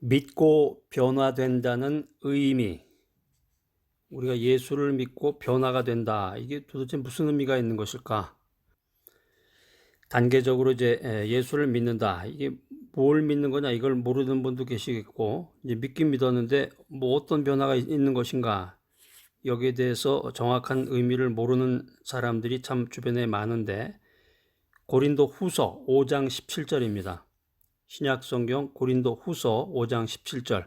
믿고 변화된다는 의미, 우리가 예수를 믿고 변화가 된다. 이게 도대체 무슨 의미가 있는 것일까? 단계적으로 이제 예수를 믿는다. 이게 뭘 믿는 거냐? 이걸 모르는 분도 계시겠고, 이제 믿긴 믿었는데 뭐 어떤 변화가 있는 것인가? 여기에 대해서 정확한 의미를 모르는 사람들이 참 주변에 많은데, 고린도 후서 5장 17절입니다. 신약 성경 고린도 후서 5장 17절.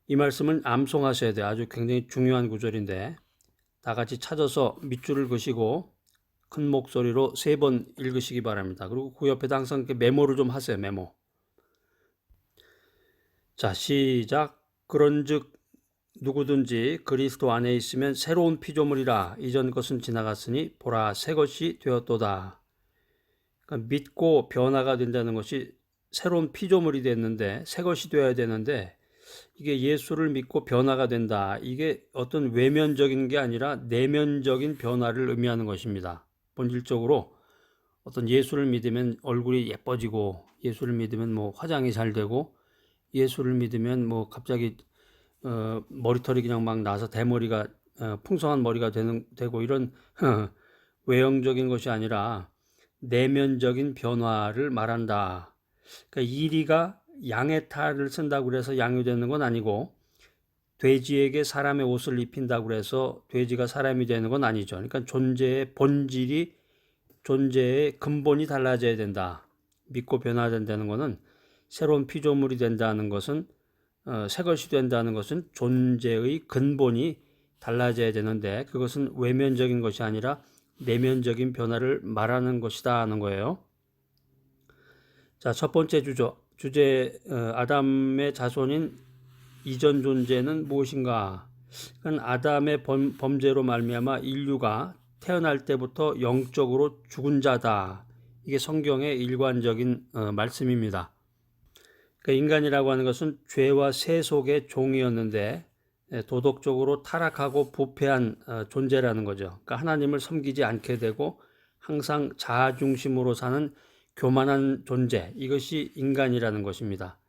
이 말씀은 암송하셔야 돼요. 아주 굉장히 중요한 구절인데 다 같이 찾아서 밑줄을 그시고 큰 목소리로 3번 읽으시기 바랍니다. 그리고 그 옆에다 항상 이렇게 메모를 좀 하세요. 메모. 자, 시작. 그런즉 누구든지 그리스도 안에 있으면 새로운 피조물이라. 이전 것은 지나갔으니 보라 새 것이 되었도다. 그러니까 믿고 변화가 된다는 것이 새로운 피조물이 됐는데 새 것이 되어야 되는데 이게 예수를 믿고 변화가 된다. 이게 어떤 외면적인 게 아니라 내면적인 변화를 의미하는 것입니다. 본질적으로 어떤 예수를 믿으면 얼굴이 예뻐지고 예수를 믿으면 뭐 화장이 잘 되고 예수를 믿으면 뭐 갑자기 머리털이 그냥 막 나서 대머리가 풍성한 머리가 되고 이런 외형적인 것이 아니라 내면적인 변화를 말한다. 그러니까 이리가 양의 탈을 쓴다고 그래서 양이 되는 건 아니고 돼지에게 사람의 옷을 입힌다고 그래서 돼지가 사람이 되는 건 아니죠. 그러니까 존재의 본질이 존재의 근본이 달라져야 된다. 믿고 변화된다는 것은 새로운 피조물이 된다는 것은 새 것이 된다는 것은 존재의 근본이 달라져야 되는데 그것은 외면적인 것이 아니라 내면적인 변화를 말하는 것이다 하는 거예요. 자, 첫 번째 주제 아담의 자손인 이전 존재는 무엇인가? 그러니까 아담의 범죄로 말미암아 인류가 태어날 때부터 영적으로 죽은 자다. 이게 성경의 일관적인 말씀입니다. 그러니까 인간이라고 하는 것은 죄와 세속의 종이었는데 도덕적으로 타락하고 부패한 존재라는 거죠. 그러니까 하나님을 섬기지 않게 되고 항상 자아 중심으로 사는 교만한 존재, 이것이 인간이라는 것입니다.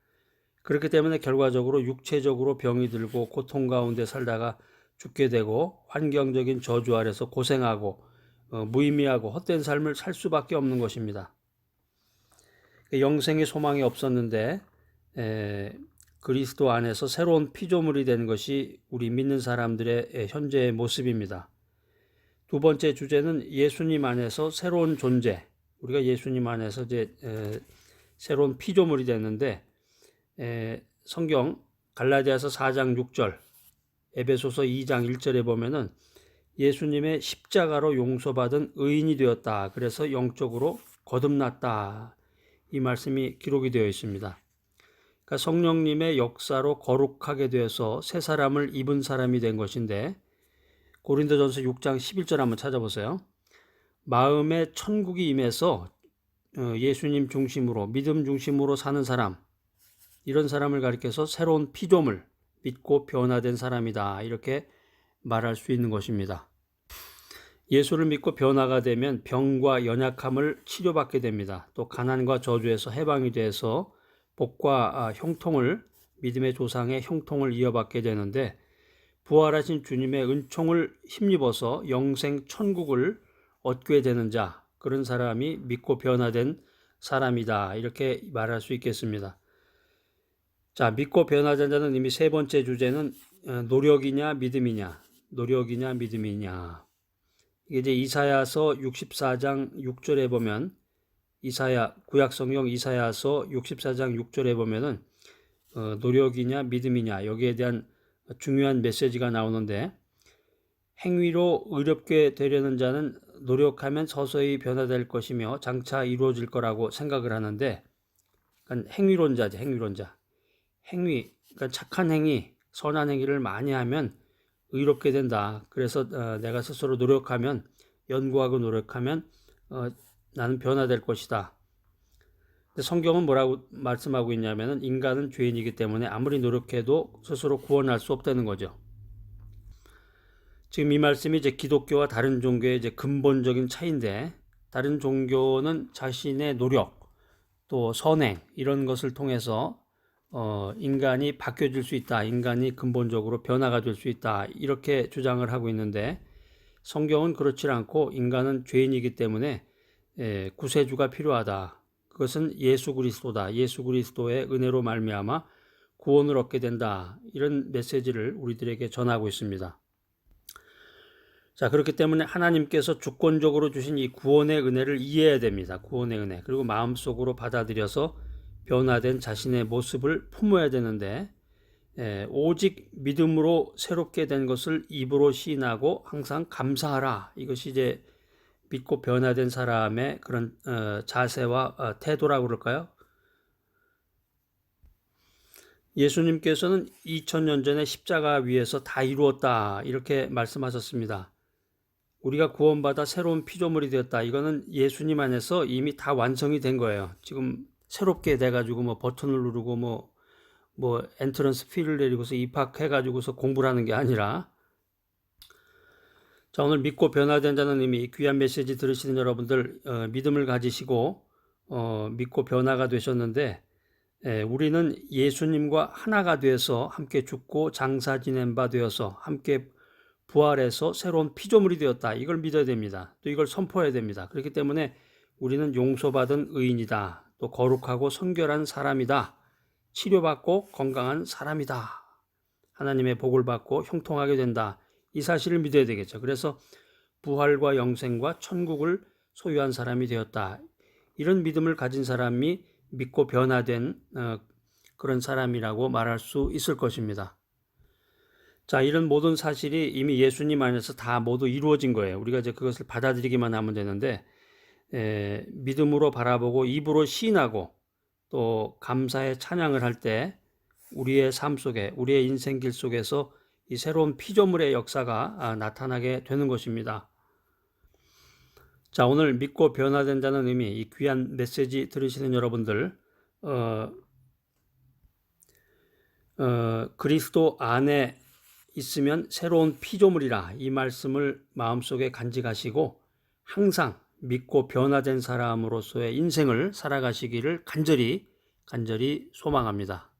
그렇기 때문에 결과적으로 육체적으로 병이 들고 고통 가운데 살다가 죽게 되고 환경적인 저주 아래서 고생하고 무의미하고 헛된 삶을 살 수밖에 없는 것입니다. 영생의 소망이 없었는데 그리스도 안에서 새로운 피조물이 된 것이 우리 믿는 사람들의 현재의 모습입니다. 두 번째 주제는 예수님 안에서 새로운 존재, 우리가 예수님 안에서 이제 새로운 피조물이 됐는데 성경 갈라디아서 4장 6절, 에베소서 2장 1절에 보면은 예수님의 십자가로 용서받은 의인이 되었다. 그래서 영적으로 거듭났다. 이 말씀이 기록이 되어 있습니다. 그러니까 성령님의 역사로 거룩하게 되어서 새 사람을 입은 사람이 된 것인데 고린도전서 6장 11절 한번 찾아보세요. 마음에 천국이 임해서 예수님 중심으로 믿음 중심으로 사는 사람, 이런 사람을 가리켜서 새로운 피조물, 믿고 변화된 사람이다. 이렇게 말할 수 있는 것입니다. 예수를 믿고 변화가 되면 병과 연약함을 치료받게 됩니다. 또 가난과 저주에서 해방이 돼서 복과 형통을, 믿음의 조상의 형통을 이어받게 되는데 부활하신 주님의 은총을 힘입어서 영생 천국을 얻게 되는 자, 그런 사람이 믿고 변화된 사람이다. 이렇게 말할 수 있겠습니다. 자, 믿고 변화된 자는 이미 세 번째 주제는 노력이냐 믿음이냐, 노력이냐 믿음이냐. 이게 이제 이사야서 64장 6절에 보면 구약성경 이사야서 64장 6절에 보면은 노력이냐 믿음이냐 여기에 대한 중요한 메시지가 나오는데 행위로 의롭게 되려는 자는 노력하면 서서히 변화될 것이며 장차 이루어질 거라고 생각을 하는데 그러니까 행위론자지, 행위론자. 그러니까 착한 행위, 선한 행위를 많이 하면 의롭게 된다. 그래서 내가 스스로 노력하면, 연구하고 노력하면 나는 변화될 것이다. 근데 성경은 뭐라고 말씀하고 있냐면은 인간은 죄인이기 때문에 아무리 노력해도 스스로 구원할 수 없다는 거죠. 지금 이 말씀이 이제 기독교와 다른 종교의 이제 근본적인 차이인데, 다른 종교는 자신의 노력, 또 선행 이런 것을 통해서 인간이 바뀌어질 수 있다. 인간이 근본적으로 변화가 될 수 있다. 이렇게 주장을 하고 있는데 성경은 그렇지 않고 인간은 죄인이기 때문에 구세주가 필요하다. 그것은 예수 그리스도다. 예수 그리스도의 은혜로 말미암아 구원을 얻게 된다. 이런 메시지를 우리들에게 전하고 있습니다. 자, 그렇기 때문에 하나님께서 주권적으로 주신 이 구원의 은혜를 이해해야 됩니다. 구원의 은혜. 그리고 마음속으로 받아들여서 변화된 자신의 모습을 품어야 되는데 오직 믿음으로 새롭게 된 것을 입으로 시인하고 항상 감사하라. 이것이 이제 믿고 변화된 사람의 그런 자세와 태도라고 그럴까요? 예수님께서는 2000년 전에 십자가 위에서 다 이루었다 이렇게 말씀하셨습니다. 우리가 구원받아 새로운 피조물이 되었다. 이거는 예수님 안에서 이미 다 완성이 된 거예요. 지금 새롭게 돼가지고 뭐 버튼을 누르고 뭐 엔트런스 피를 내리고서 입학해가지고서 공부를 하는 게 아니라, 자, 오늘 믿고 변화된다는 의미, 귀한 메시지 들으시는 여러분들 믿음을 가지시고 믿고 변화가 되셨는데 우리는 예수님과 하나가 되어서 함께 죽고 장사 지낸 바 되어서 함께 부활해서 새로운 피조물이 되었다. 이걸 믿어야 됩니다. 또 이걸 선포해야 됩니다. 그렇기 때문에 우리는 용서받은 의인이다. 또 거룩하고 성결한 사람이다. 치료받고 건강한 사람이다. 하나님의 복을 받고 형통하게 된다. 이 사실을 믿어야 되겠죠. 그래서 부활과 영생과 천국을 소유한 사람이 되었다. 이런 믿음을 가진 사람이 믿고 변화된 그런 사람이라고 말할 수 있을 것입니다. 자, 이런 모든 사실이 이미 예수님 안에서 다 모두 이루어진 거예요. 우리가 이제 그것을 받아들이기만 하면 되는데 믿음으로 바라보고 입으로 시인하고 또 감사의 찬양을 할 때 우리의 삶 속에, 우리의 인생길 속에서 이 새로운 피조물의 역사가 나타나게 되는 것입니다. 자, 오늘 믿고 변화된다는 의미, 이 귀한 메시지 들으시는 여러분들, 그리스도 안에 있으면 새로운 피조물이라, 이 말씀을 마음속에 간직하시고 항상 믿고 변화된 사람으로서의 인생을 살아가시기를 간절히 소망합니다.